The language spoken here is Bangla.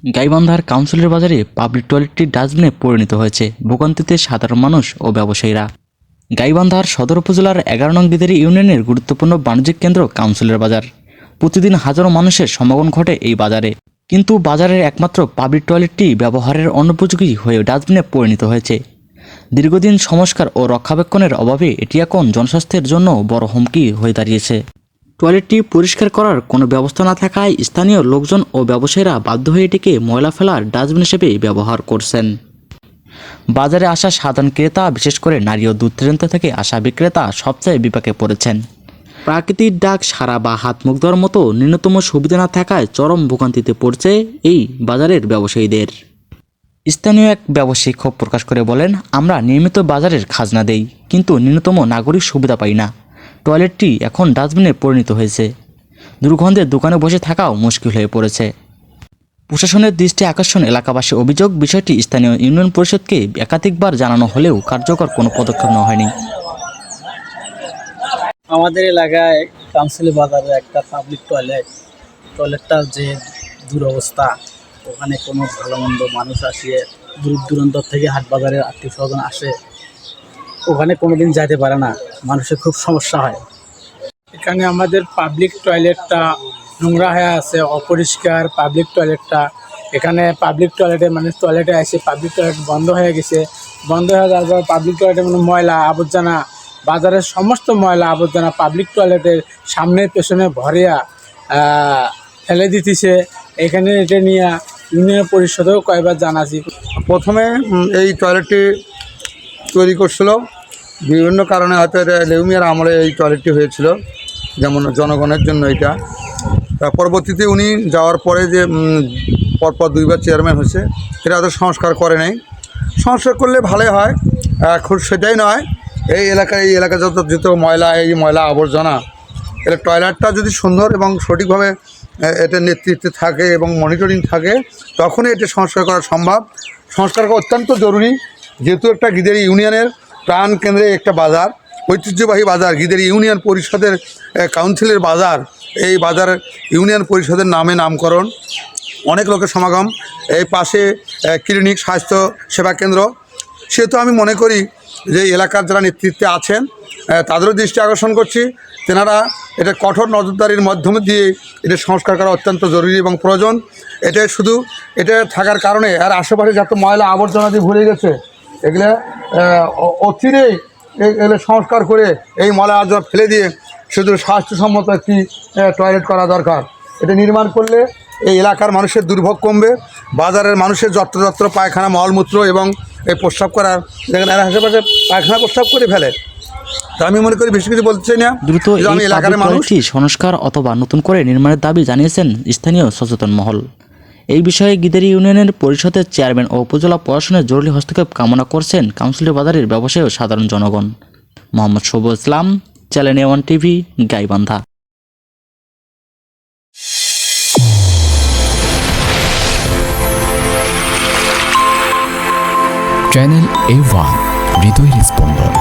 গাইবান্ধার কাউন্সিলের বাজারে পাবলিক টয়লেটটি ডাস্টবিনে পরিণত হয়েছে ভোগান্তিতে সাধারণ মানুষ ও ব্যবসায়ীরা। গাইবান্ধার সদর উপজেলার 11 নং গিদেরি ইউনিয়নের গুরুত্বপূর্ণ বাণিজ্যিক কেন্দ্র কাউন্সিলের বাজার। প্রতিদিন হাজারো মানুষের সমাগম ঘটে এই বাজারে, কিন্তু বাজারের একমাত্র পাবলিক টয়লেটটি ব্যবহারের অনুপযোগী হয়ে ডাস্টবিনে পরিণত হয়েছে। দীর্ঘদিন সংস্কার ও রক্ষণাবেক্ষণের অভাবে এটি এখন জনস্বাস্থ্যের জন্য বড় হুমকি হয়ে দাঁড়িয়েছে। টয়লেটটি পরিষ্কার করার কোনো ব্যবস্থা না থাকায় স্থানীয় লোকজন ও ব্যবসায়ীরা বাধ্য হয়ে এটিকে ময়লা ফেলার ডাস্টবিন হিসেবে ব্যবহার করছেন। বাজারে আসা সাধারণ ক্রেতা, বিশেষ করে নারী ও দূর দূরান্ত থেকে আসা বিক্রেতা সবচেয়ে বিপাকে পড়েছেন। প্রাকৃতিক ডাক সারা বা হাত মুখ ধোয়ার মতো ন্যূনতম সুবিধা না থাকায় চরম ভোগান্তিতে পড়ছে এই বাজারের ব্যবসায়ীদের। স্থানীয় এক ব্যবসায়ী ক্ষোভ প্রকাশ করে বলেন, আমরা নিয়মিত বাজারের খাজনা দেই, কিন্তু ন্যূনতম নাগরিক সুবিধা পাই না। টয়লেটটি এখন ডাস্টবিনে পরিণত হয়েছে। দুর্গন্ধে দোকানে বসে থাকাও মুশকিল হয়ে পড়েছে। প্রশাসনের দৃষ্টি আকর্ষণ এলাকাবাসীর অভিযোগ, বিষয়টি স্থানীয় ইউনিয়ন পরিষদকে একাধিকবার জানানো হলেও কার্যকর কোনো পদক্ষেপ নেওয়া হয়নি। আমাদের এলাকায় কাউন্সিল বাজারে একটা পাবলিক টয়লেটটার যে দুরবস্থা, ওখানে কোনো ভালো মন্দ মানুষ আসিয়ে দূর দূরান্ত থেকে হাট বাজারের আত্মীয় স্বজন আসে, ওখানে কোনো দিন যাইতে পারে না, মানুষের খুব সমস্যা হয়। এখানে আমাদের পাবলিক টয়লেটটা নোংরা হয়ে আছে, অপরিষ্কার পাবলিক টয়লেটটা। এখানে পাবলিক টয়লেটে মানে টয়লেটে আসে, পাবলিক টয়লেট বন্ধ হয়ে গেছে। বন্ধ হয়ে যাওয়ার পর পাবলিক টয়লেটে মানে ময়লা আবর্জনা, বাজারের সমস্ত ময়লা আবর্জনা পাবলিক টয়লেটের সামনে পেছনে ভরিয়া ফেলে দিতেছে। এখানে এটা নিয়ে ইউনিয়ন পরিষদেও কয়েকবার জানাছি। প্রথমে এই টয়লেটটি তৈরি করছিল বিভিন্ন কারণে, হয়তো লেউমিয়ার আমলে এই টয়লেটটি হয়েছিল, যেমন জনগণের জন্য এটা। পরবর্তীতে উনি যাওয়ার পরে যে পরপর দুইবার চেয়ারম্যান হয়েছে, এটা হয়তো সংস্কার করে নাই। সংস্কার করলে ভালোই হয়, এখন সেটাই নয়। এই এলাকায় যত ময়লা আবর্জনা, এটা টয়লেটটা যদি সুন্দর এবং সঠিকভাবে এটা নেতৃত্বে থাকে এবং মনিটরিং থাকে, তখনই এটা সংস্কার করা সম্ভব। সংস্কার করা অত্যন্ত জরুরি, যেহেতু একটা গিদেরি ইউনিয়নের প্রাণ কেন্দ্রে একটা বাজার, ঐতিহ্যবাহী বাজার, গিদেরি ইউনিয়ন পরিষদের কাউন্সিলের বাজার। এই বাজার ইউনিয়ন পরিষদের নামে নামকরণ, অনেক লোকের সমাগম, এই পাশে ক্লিনিক, স্বাস্থ্য সেবা কেন্দ্র। সেহেতু আমি মনে করি যে এলাকার যারা নেতৃত্বে আছেন তাদেরও দৃষ্টি আকর্ষণ করছি, তেনারা এটা কঠোর নজরদারির মাধ্যমে দিয়ে এটা সংস্কার করা অত্যন্ত জরুরি এবং প্রয়োজন। এটা থাকার কারণে আর আশেপাশে যত ময়লা আবর্জনা দিয়ে ভরে গেছে, এগুলো অচিরেই এগুলো সংস্কার করে এই ময়লা আবর্জনা ফেলে দিয়ে শুধু স্বাস্থ্যসম্মত একটি টয়লেট করা দরকার। এটা নির্মাণ করলে এই এলাকার মানুষের দুর্ভোগ কমবে। বাজারের মানুষের যত্র পায়খানা, মলমূত্র এবং এই প্রস্রাব করার, যেখানে আশেপাশে পায়খানা প্রস্রাব করে ফেলে, তা আমি মনে করি বেশি কিছু বলতে চাই না। দ্রুত এই পাবলিক টয়লেটটি সংস্কার অথবা নতুন করে নির্মাণের দাবি জানিয়েছেন স্থানীয় সচেতন মহল। এই বিষয়ে গিদেরি ইউনিয়নের পরিষদের চেয়ারম্যান ও উপজেলা প্রশাসনের জরুরি হস্তক্ষেপ কামনা করছেন কাউন্সিলের বাজারের ব্যবসায়ী ও সাধারণ জনগণ। Mohammad Shobha Islam, channel A1 TV, Gaibandha. Channel A1, হৃদয়ের স্পন্দন।